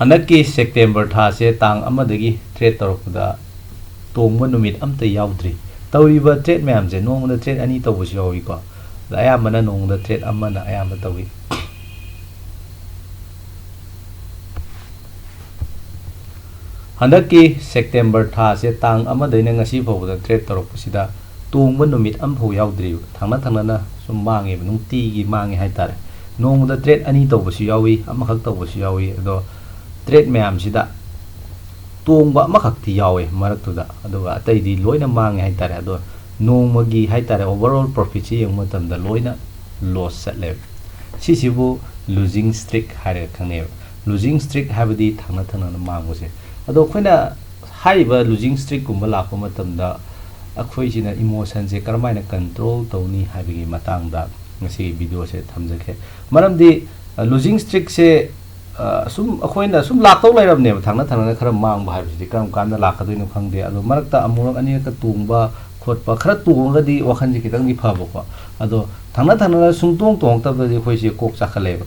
हनकी September थासे तांग अमदगी trade तौरपदा तोंगब नुमित अमता याउद्री तौरीबा trade मैमसे नोंगदा trade अनी तौबसु याउइको अयामना नोंगदा trade अमना अयाम तौइ हनकी September थासे तांग अमदैना ngasi फाउबदा trade तौरपसिदा तोंगब नुमित अमफौ याउद्री थांना थांना सुम मांगे नुंगतीगी मांगे हाइतारे नोंगदा ट्रेड अनी तौबसु याउइ अमखक तौबसु याउइ अदो ट्रेड मैम सिदा तोंगबा अमखक्ति याउइ मरक्तुदा अदुगा अतैदी लोइना मांगे हाइतारे अदो नोंगमगी हाइतारे ओवरऑल प्रॉफिट से यंग मतमदा लोइना लॉस चले सिसिबु लूजिंग स्ट्रिक हारे खंगने लूजिंग स्ट्रिक हाबदी थांना थांना मांगोसे अदो खोइना हाइबा लूजिंग स्ट्रिक गुंबा लापो मतमदा अखोइसिना इमोशन से करमाइना control तौनी हाबिगी मतंगदा ngasi video se thamjake maramdi losing streak se sum akhoina sum lakau lairab ne thangna thangna khara mang ba habisi kam kan da lakadoino khangde ado marakta amurok ani ka tungba khotpa khara tunga di wakhan ji kitang di phabo ko ado thangna thangna sum tong tong tab di khoi se kok chakhale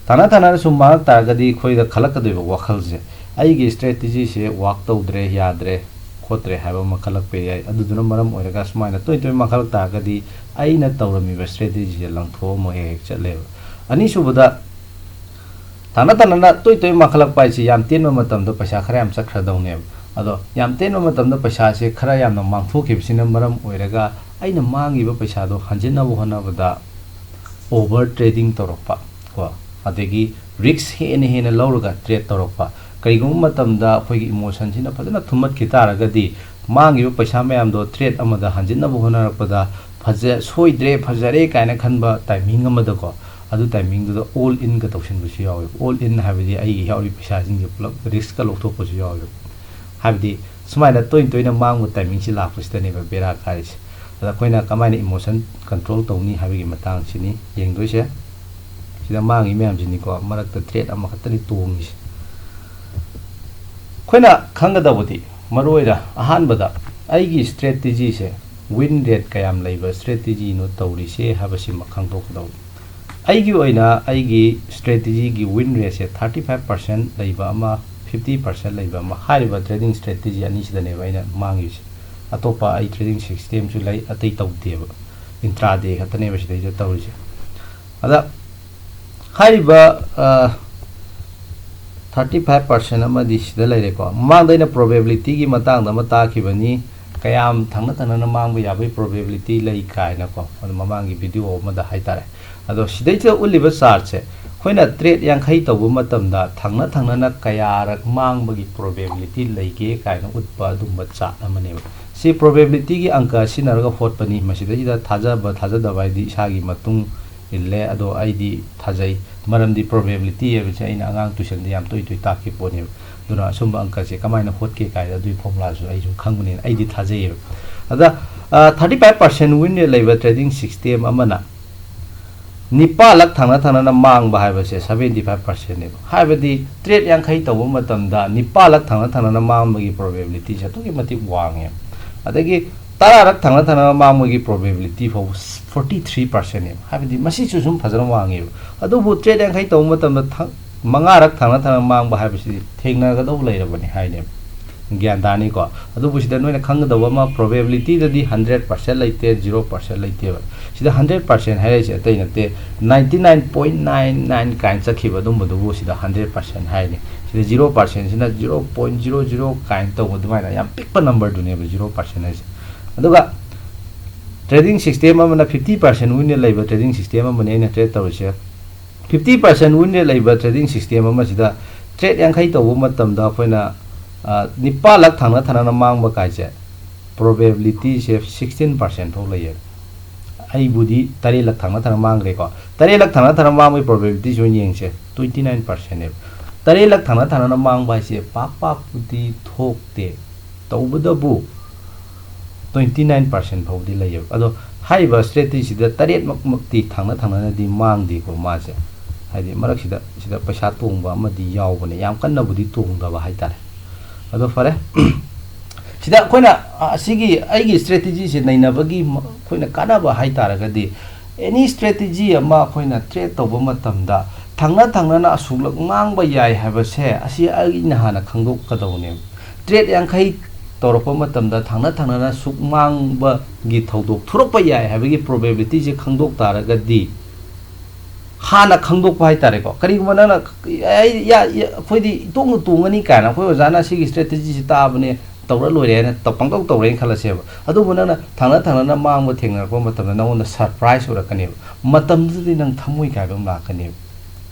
thangna thangna sum marak ta ga di khoi da khalak ka do wakhal se ai gi strategy se work tawdre yadre Khotre है मखलक पे अदुदुना मरम ओइरगा सुमाइना तोइ तोइ मखलक तागदी आइना तौरमी strategy लंगथो मोहे चले अनि सुबदा थाना थाना तोइ तोइ मखलक पाइसि याम तेन मतम दो पैसा खरा याम चखरदौने अदो याम तेन मतम दो पैसा से खरा याम मांगथोखिबसिना मरम ओइरगा आइना मांगिबा पैसा दो हंजिनबो हनबदा ओवर ट्रेडिंग तौरपा को अदेगी रिस्क हेने हेने लौरगा ट्रेड तौरपा कईगुम मतमदा अखोइगी इमोशन सिना फजना थुमत खितारगदी मांगिबो पैसा मैम दो ट्रेड अमदा हंजिनबो होनरपदा फजे सोइद्रे फजरे कायना खनबा टाइमिंग अमदको अदु टाइमिंग दो ऑल इन का तौसन बुसु यावे ऑल इन हाबदी आइगी यावरी पैसा सिंगे पुलप रिस्क का लौथोपसु यावे हाबदी सुमाइना तोइन तोइना मांगबो टाइमिंग सि लाखपसितने बेरा खारिस अदा कोइना कमाइना इमोशन कंट्रोल तौनी हाबगी मतंग सिनी येंगदोइसे सिदा मांगी मैम सिनिको मरक्ता ट्रेड अमा खतनी तोंगी खोइना खंगदबदी मरोइरा अहानबदा आइगी स्ट्रेटेजी से विन रेट कयाम लैबा स्ट्रेटेजी नो तौरिसे हाबसि मखंगथोकदौ आइगी ओइना आइगी स्ट्रेटेजी गी विन रेट से 35% लैबा अमा 50% लैबा अमा हारिबा ट्रेडिंग स्ट्रेटेजी अनि सिदने बाइना मांगिस अतोपा आई ट्रेडिंग सिस्टम सु लै अतै तौदेबा इंट्राडे खतने बसिदै तौरिसे अदा हारिबा 35% अमदी सिदा लैरेको मांगदैना प्रोबेबिलिटी की मतंग दमा ताखिबनी कयाम थांना थांना मांगबा याबै प्रोबेबिलिटी लै कायनाको अदो ममांगी वीडियो अमदा हाइतारे अदो सिदैचे उलिबा चार्ट से खोइना ट्रेड यांखै तौबा मतमदा थांना थांना कयारक मांगबगी प्रोबेबिलिटी लैगे कायना उतपा दुंबा चार्ट अमनेबा सि प्रोबेबिलिटी की अंक सिनरगा होटपनी मसिदैदा थाजाबा थाजादबाइदि इसागी मतुंग इल्ले अदो आइदी थाजै मरमदी प्रोबेबिलिटी है अना आगाम ट्यूशन याम तोइ तोइ ताकि पोने दुना सुम अंक से कमाइना होटके कायदा दुई फॉर्मुला सु आइजु खंगने आइदी थाजै अदा 35% विन रेट लैबा ट्रेडिंग सिस्टम अमना निपालक थांना थांना मांग बाहायबसे 75% ने हाबदी ट्रेड यांखै तौबा मतमदा निपालक थांना थांना मांगबगी प्रोबेबिलिटी से तुगी मति वांगे अदगी तारारक थांना थांना मांगबगी प्रोबेबिलिटी फो 43% ने हाबदी मसी सुम फजन वांगे अदुबु ट्रेड यांखै तौबा मतमदा मंगारक थांना थांना मांग बाहायबसे थेंगनागदौ लैरबनी हाइने ज्ञान दानी को अदुबु सिदा नोइना खंगदबा मा प्रोबेबिलिटी ददी 100% लैते 0% लैते सिदा 100% हाइसे अतै नते 99.99 काइन चखिबा दुमबदुबु सिदा 100% हाइने सिदा 0% सिना 0.00 काइन तौबा दुमाइना याम पिकपा नंबर दुने 0% हाइसे अदुगा ट्रेडिंग सिस्टम अमना 50% विन लैबा ट्रेडिंग सिस्टम अमने ने ट्रेड तौरिसे 50% विन लैबा ट्रेडिंग सिस्टम अमा सिदा ट्रेड यांखै तौबा मतमदा खोइना निपालक थांना थांना मांगबा काइसे प्रोबेबिलिटी से 16% फौ लैय आई बुदी 3 लाख थांना थांना मांगरे को 3 लाख थांना थांना मांगबा प्रोबेबिलिटी जो येंगसे 29% ने 3 लाख थांना थांना मांगबा से पापा बुदी थोकते तौबदबु 29% फौ दी लैय अदो हाइबा स्ट्रेटेजी दा 3 मक्ती थांना थांना दी मांगदी को मासे हाइदि मरक सिदा पैसा तोंबा अमदी यावबने याम कन्नबुदी तोंदबा हाइतारे अदो फरे सिदा खोइना असिगी आइगी स्ट्रेटेजी से नैनबगी खोइना कानाबा हाइतारगदी एनी स्ट्रेटेजी अमा खोइना ट्रेड तौबा मतमदा thangna thangna asuklak mang ba yai habase asi aina hana khangdok kadawne trade yankhai torpa matamda thangna suk mang ba gi thodok thurok ba yai habagi probability je khangdok taraga di hana khangdok pai tare ko kari gumana na ya khoidi tungani kana khoi ojana sigi strategy si tabne tawra loire na tapangtok tawre khalaseba adu bunana thangna mang ba thengna ko matamda na surprise urakani matam di nang thamoi ka dum lakani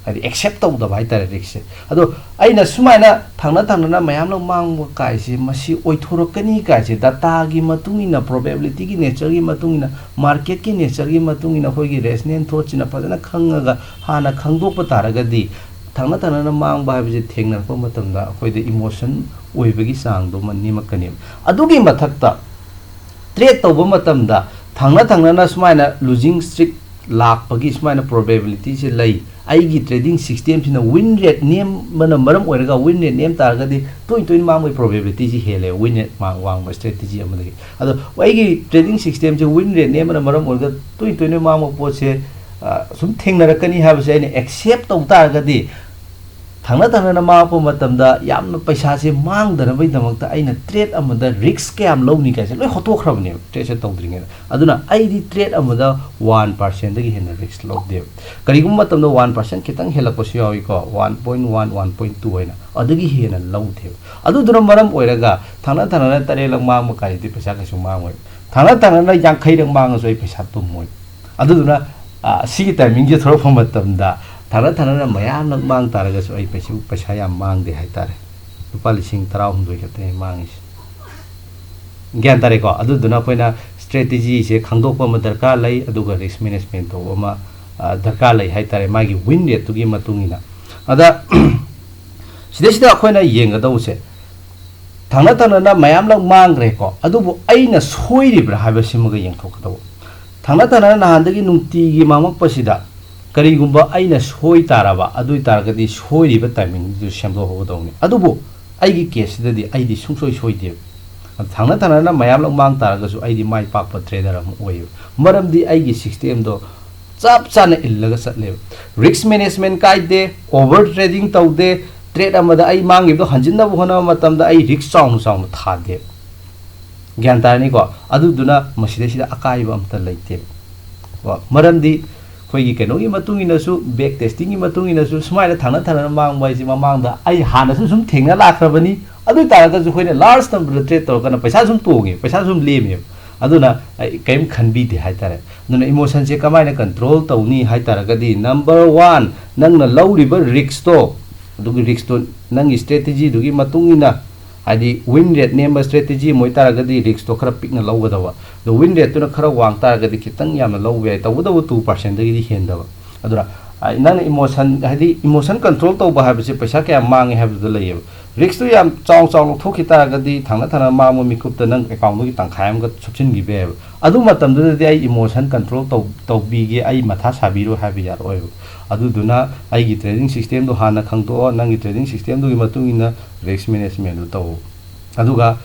adi accept tawda bai tare rikse ado aina sumaina thangna mayam lo mang ba kai si masi oithorokani kai si data gi matungina probability gi nature gi matungina market gi nature gi matungina khoi gi resonant thought china phajana khangaga hana khangdok pa taraga di thangna mang ba bi thengna ko matamda khoi de emotion oibagi sang do man ni makani adugi mathakta trade tawba matamda thangna sumaina losing streak lakpagi sumaina probability se lai aigi trading system sina win rate name mana maram oiraga win rate name targa di toin mang probability ji hele win rate mang wang strategy amagi ado aigi trading system je win rate name mana maram oiraga toin mang po se sum thengnarakani habase ne accept taw targa di thangna ma po matamda yamna paisa se mang dana bai damakta aina trade amada risk cam lowni ka se loi hotokhrabne trade se tawdringe aduna aidi trade amada 1% dagi hena risk low de karigum matamda 1% kitang helakpo se yawi ko 1.1 1.2 hoina adagi hena low the adu duna maram oiraga thangna tare lang mang ma kai di paisa ka su mang oi thangna yang khai rang mang so paisa tum moi adu duna sigi timing je thoro pham matamda thangna mayam nak mang taraga so ai paisa yam mang de hai tare lupa lising 13 khate mang is gyan tare ko adu duna poina strategy se khangdok pa madarka lai aduga risk management to ama darka lai hai tare magi win rate tu gi matungina ada sida khoina yenga dau se thangna mayam lang mang re ko adubu aina soiribra habasimaga yengthok daw thangna nahandagi nungti gi mamak pasida karigumba aina soi taraba adu taragadi soiriba timing du semdo hodawni adubu aigi case dadi aidi sungsoi soide thangna mayam lang mang taragasu aidi mai pakpa trader am oyo maramdi aigi system do chap chana illaga satle risk management kaide over trading tawde trade amada ai mangi do hanjinna bu hona matamda ai risk chaung thade gyan tarani ko adu duna masida sida akai ba amta leite wa maramdi khoigi kenogi matungina su back testing gi matungina su smaila thangna mang bai ji mamangda ai hana su sum thengna lakhrabani adu taraga ju khoina large number trade to kana paisa sum toge paisa sum leme aduna kaim khanbi de haitare aduna emotion se kamaina control tawni haitaraga di number 1 nangna lawriba risk to adugi risk to nangi strategy dugi matungina adi win rate name strategy moi taraga di risk to khara pikna lawgadawa the win rate tuna khara wang taraga di kitang yamna lawbe ai tawdawa 2% dagi di hendawa adura nang emotion hadi emotion control to ba habse paisa kya mangi habdu layeb risk to yam chong thoki taraga di thangna mamo mikup ta nang account gi tangkhayam ga subsin gi be adu matam du di ai emotion control to bi gi ai matha sabiro habi yar oi adu duna ai gi trading system do hana khangto nang gi trading system do gi matungina risk management do to aduga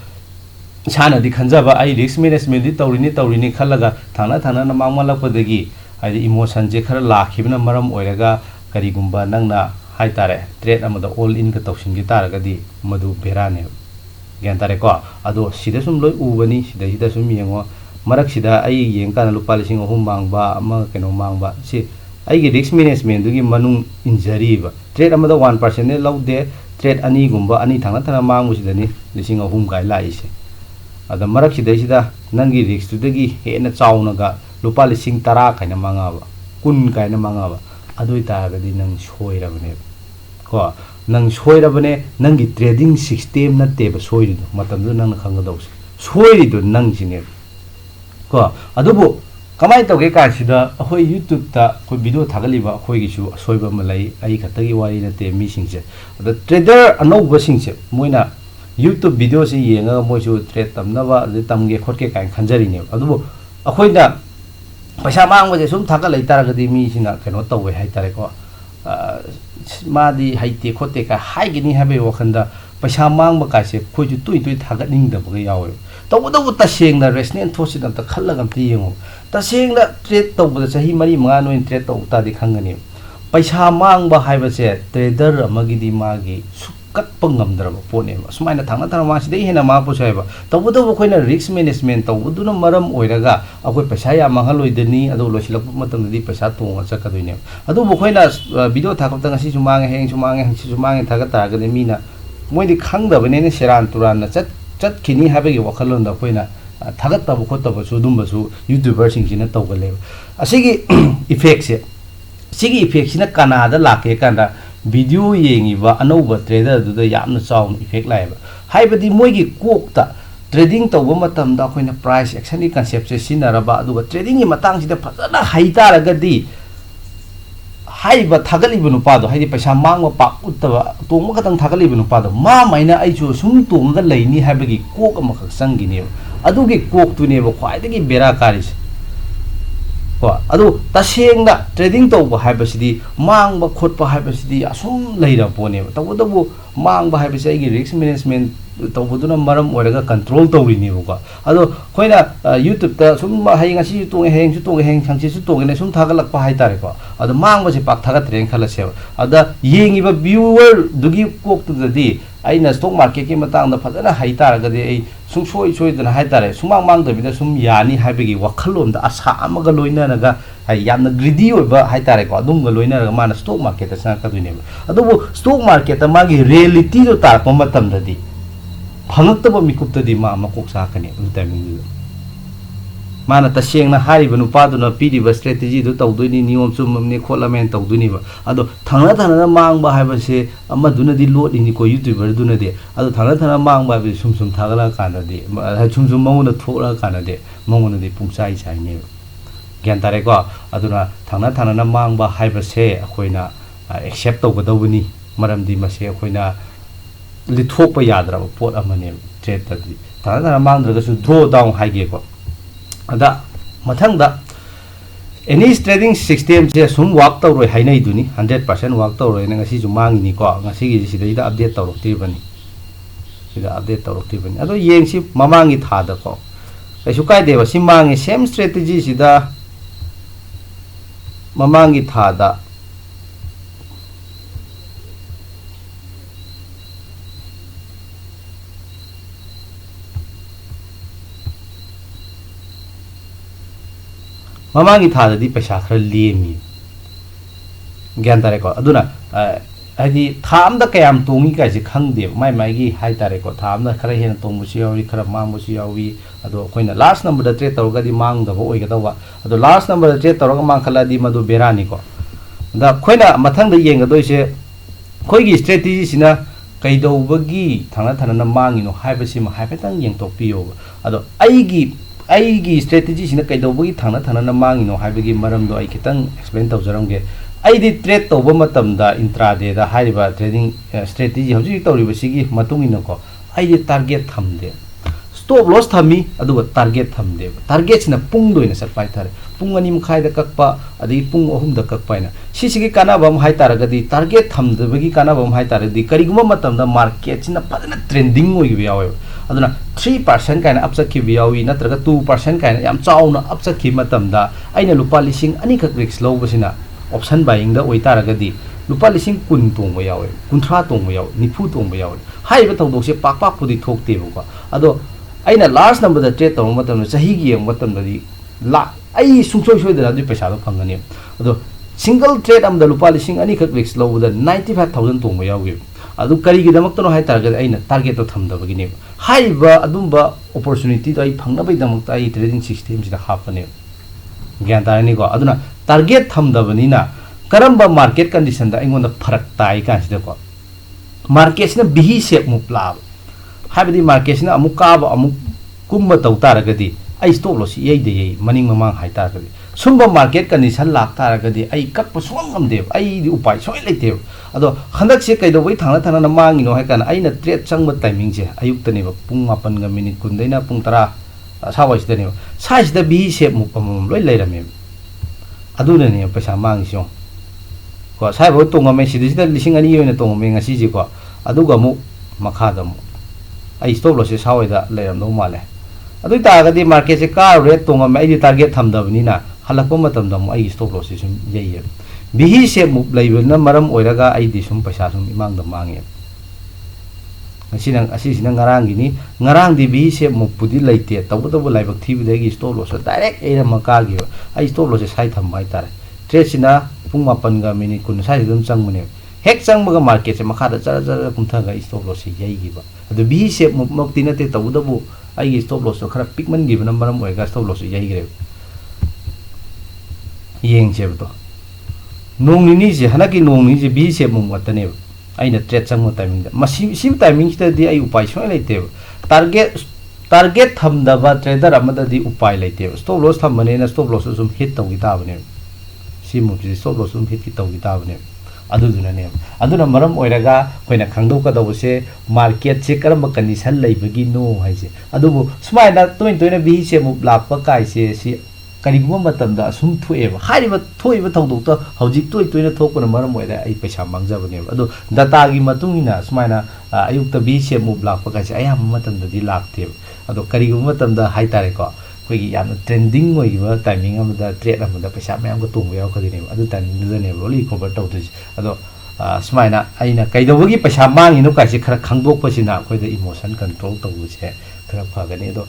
sana di khanjaba ai risk management di tawrini khalaga thangna mangmala padagi ai emotion je khara lakhibna maram oiraga karigumba nangna hai tare trade amada all in ka tawsin gi taraga di madu berane gyan tare ko ado sida sum loi ubani sida sum yengo marak sida ai yeng kana lupa lising ahum mangba ama keno mangba si ai gi risk management du gi manung injury ba trade amada 1% ne laude trade ani gumba ani thangna mangu sidani lising ahum gai lai se ada marak sida nangi risk tu dagi hena chauna ga lupa lising 10 kaina mangaba kun kaina mangaba adui ta ga di nang soirabane ko nang soirabane nangi trading system na te ba soiri do matam du nang khanga do soiri do nang sine ko adubu kamai tawge ka sida ahoi youtube ta ko video thagaliba khoi gi su soiba malai ai khatagi wari na te mi singse the trader anouba singse moina youtube video se yenga moi su trade tamna ba le tamge khotke kai khanjari ne adubu ahoi da paisa mang ba je sum thaga lai tara ga di mi sina keno tawwe hai tare ko मादी हाइते खोते का हाइगिनी हाबे वखंदा पैसा मांग बका से खोजु तुइ थागा निंग the बगे याव तबदबु तसेंग द रेस्नेन थोसिन त खल्लगम ति यंगो तसेंग द ट्रेड तबद सही मरी मंगा नोइन ट्रेड तब तादि खंगनी पैसा मांग हाइबसे ट्रेडर अमगिदी मागी सुकत्प ngамद्रब पोनेबा सुमाइना थांना थांना मासिदे हेना मा पोसाइबा तबुदो खोइना रिस्क मैनेजमेंट तबुदुना मरम ओइरगा अखोइ पैसा या मांगलोइदनी अदो लोसिलक मतमदि पैसा तोंगा चकदोइने अदो खोइना वीडियो थाकपता ngasi su mang heng su mang heng su mang थागा तागदे मीना मोइदि खांगदबने सेरान तुरान चट खिनी हाबेगी वखलोंदा खोइना थागतब खोतब सु दुंबसु यूट्यूबर सिंगसिना तौगले असिगी इफेक्ट से सिगी इफेक्ट सिना कनादा लाके कांदा वीडियो येंगिबा अनौबा ट्रेडर दुदा यामना चाउन इफेक्ट लायबा हाइबदि मोइगी कोकता ट्रेडिंग तौबा मतमदा खोइना प्राइस एक्शन की कांसेप्ट से सिनारबा अदुगा ट्रेडिंग की मतंग सिदा फजना हाइतारगदि हाइबा थागलिबा नुपादो हाइदि पैसा मांगबा पाक उतबा तोंबा खतंग थागलिबा नुपादो मा माइना आइचो सुम तोंगा लैनी हाइबगी कोक अमा खक संगिने अदुगी कोक तुनेबा ख्वाइदगी बेरा कारिस को अदु तसेंगना ट्रेडिंग तौबा हाइबसिदि मांगबा खोटबा हाइबसिदि असुम लैरा पोनेबा तबुदबु मांगबा हाइबसि आइगी रिस्क मैनेजमेंट तौबुदुना मरम ओइरगा कंट्रोल तौरिनेबको अदो खोइना यूट्यूब ता सुम हाइंग असि तोंगे हेंग संगसि सु तोंगे सुम थागलकपा हाइतारेको अदो मांगबसे पाक थागत्रें खलसेबा अदा येंगिबा व्यूअर दुगी कोक्तुददि आइना स्टॉक मार्केट की मतंगदा फजना हाइतारगदि आई सुंसोय सोयदना हाइतारे सुमांग मांगदबिदा सुम यानी हाइबगी वखलोमदा आशा अमगा लोइनानगा हाइ यामना ग्रीडी ओइबा हाइतारेको अदुमगा लोइनारगा माना स्टॉक मार्केट ता संकदुनेबा अदुबु स्टॉक मार्केट ता मागी रियलिटी दो तारपा मतमददि फंगतबा मिकुप्तदि मा मकोक साकने उन टाइमिंग माना तसेंगना हारिबा नुपादुना पीरिबा स्ट्रेटेजी दो तौदोइनि नियम चुममने खोलामेन तौदुनिबा अदो थांना थांना मांगबा हाइबसे अमदुनदि लोडिनि को यूट्यूबर दुनदि अदो थांना थांना मांगबा बि सुम थागला कानदि सुम मौना थोला कानदि मौनदि पुंसाइ साइने ज्ञान तारेको अदुना थांना थांना मांगबा हाइबसे अखोइना एक्सेप्ट तौगदौबनि मरमदि मसे अखोइना लिथोकपा याद्रब पोट अमने ट्रेड तदि थांना थांना मांगद्रगसु ड्रॉ डाउन हाइगेको अदा मथंगदा एनी ट्रेडिंग सिस्टम से सुम वर्क तौरोय हाइनै दुनी 100% वर्क तौरोय न ngasi ju mangini ko ngasi gi sidai da update tauroktibani sida update tauroktibani ado yengsi mamangi thada ko kaisu kai deba si mangi same strategy sida mamangi thada ममांगी थादि पैसा खर lemme ज्ञान तारेको अदुना हाइदि थामदा कयाम तोंगी काइसे खंगदे माइ माइगी high तारेको थामदा खर हेन तोंबुसि यावि खर मांगबुसि यावि अदो कोइना लास्ट नंबर द ट्रेड तौरगदि मांगदबो ओइगदवा अदो लास्ट नंबर द ट्रेड तौरग मांगखलादि मदु बेरानिको दा खोइना मथंगदा येंगदोइसे खोइगी स्ट्रेटेजी सिना कैदौबगी थांना थांना मांगिनो हाइबसिम हाइफेतंग येंगतोकपियो अदो आइगी स्ट्रेटेजी सिना कैदौबगी थांना थांना मांगिनो हाइबगी मरमदो आई खितंग एक्सप्लेन तौजरमगे आइदि ट्रेड तौबा मतमदा इंट्राडे दा हाइबा ट्रेडिंग स्ट्रेटेजी हौजि तौरिबसिगी मतुंगिनको आइदि टारगेट थमदे स्टॉप लॉस थमी अदुगा टारगेट थमदे टारगेट सिना पुंग दोइना सटपाइ थारे पुंग अनि मखाइदा कक्पा अदि पुंग अहुमदा कक्पाइना सिसिगी कानाबम हाइ तारगदि टारगेट थमदबगी कानाबम हाइ तारगदि करिगुमा मतमदा मार्केट सिना फदना ट्रेंडिंग ओइबि यावे अदुना 3% काइना अपचखि यावी नत्रगा 2% काइना याम चाउना अपचखि मतमदा आइना लुपा लिसिंग अनि खक रिस्क लौबसिना ऑप्शन बाइंग दा ओइ तारगदि लुपा लिसिंग 10 तोंबा यावे 30 तोंबा यावे 90 तोंबा यावे हाइबा तौदोकसे पाक पाक पुदि थोकतेबको अदो आइना लास्ट नंबर दा ट्रेड तौर मतमदा चहीगी यंग मतमदि ला आई सुंसोय सोयदना दि पैसा दो फंगनी अदो सिंगल ट्रेड अमदा लुपा लिसिंग अनि खक रिस्क लौबदा 95000 तोंबा यावे अदु करिगिदमक्तनो हाइ तारगद आइना टारगेट तो थमदबगिने हाइबा अदुंबा अपॉर्चुनिटी तो आई फंगनबैदमक्ता आई ट्रेडिंग सिस्टम सिदा हापने ज्ञान तारनिको अदुना टारगेट थमदबनिना करंबा मार्केट कंडीशन दा इंगोंदा फरक ताई कासिदको मार्केट सिना बिही शेप मुप्लाब हाइबदी मार्केट सिना अमुक काब अमुक कुंब तौतारगदी आई स्टॉप लॉस यई दे यई मनिंग ममांग हाइ तारगदी सुंबा मार्केट कंडीशन लाक तारगदी आई कक्प सोंगम दे आई दि उपाय सोय लेते अदो हंदक से कैदोबै थांना थांना मांगिनो हाइ काना आइना ट्रेड चंगब टाइमिंग से अयुक तनेबा पुंग 8 गा मिनिट 10 दैना पुंग 10 सावाइसदनेबा साइसदा बी शेप मुपम लोइ लैरमे अदुनने पैसा मांगिसो को साइबो तोंगमे सिदिसदा लिसिंग अनि योइना तोंगमे ngasi ji ko aduga mu makhada mu ai stop loss se sawaida leiramdo male adui tagadi market se ka rate tongame ai target thamdabni na halakpa matamda mu ai stop loss se sum yei VE shape move laibna maram oiraga aidi sum paisa sum imang da mangi asina ngarang gini ngarang di VE shape move pudi laite tabu laibak thibi dagi stop loss direct era maka gi ai stop loss sai tham bai tare trade sina pung mapan ga minute kun sai dum chang mune hek chang baga market se makha da chara kumtha ga stop loss yai gi ba adu VE shape move mak tinate tabu ai gi stop loss khara pikman gi bana maram oiga stop loss yai gi yeng che ba nong ni je hanaki nong ni je VE shape move watane aina trade chang timing da masi sim timing sta di ai upai so laite target thamda ba trader amada di upai laite stop loss thamane na stop loss sum hit tawgi ta bane sim move ji stop loss sum hit ki tawgi ta bane aduna ne aduna maram oiraga koina khangdo ka dawse market che karam condition laibagi no haise adubu smai na toina VE shape move lakpa kai se si kariguma matamda sum thueba hariba thoiba thawdokta hojik toina thokuna maram oira ai paisa mangjabane adu data gi matungina smaina ayukta VE shape move lakpa ka ayam matamda di lakte adu kariguma matamda haitare ko koigi yamna trending oiba timing amada trade amada paisa mayam ko tungba yaw khadine adu timing dane loli cover tawtu adu smaina aina kaidawagi paisa mangi no kaisi khara khangdokpa sina koida emotion control tawuse khara phagani adu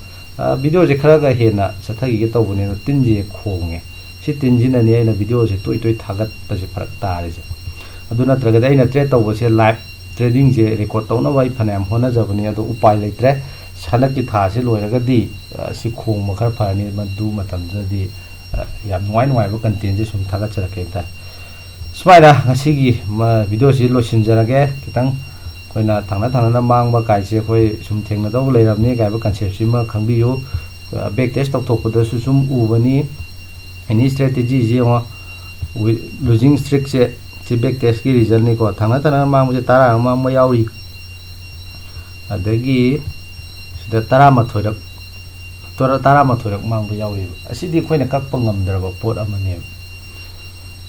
video je khara ga hena sathagi ge tawbune no tinji khonge si tinji na ne na video je toi thagat pa je farak ta re je aduna traga dai na trade tawbo se live trading je record tawna wai phanam hona jabani adu upai leitre sanak ki tha se loiraga di si khong ma khar phani madu matam jadi yam noi ba content je sum thagat charake ta smaira ngasi gi video si lo sinjarage kitang koina thangna mangba kaise khoi sum thengna daw leirabni gaiba concept sima khangbiyu back test tawthokpada su sum ubani any strategy je ho losing streak se back test ki result ni ko thangna mangba je tara ma yauri adagi sida tara ma thoirak mangba yauri asidi khoina kakpa ngamdraba pot amane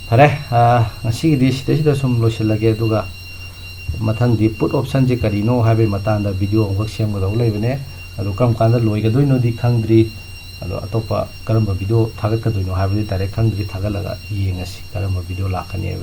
pare ngasi gi sida sum losilage duga mathang di put option je karino habe matanda video ong sem ga leibane adu kam kanda loi ga doino di khangdri adu atopa karamba video thagat ka doino habe direct khangdri thagalaga yengasi karamba video lakhani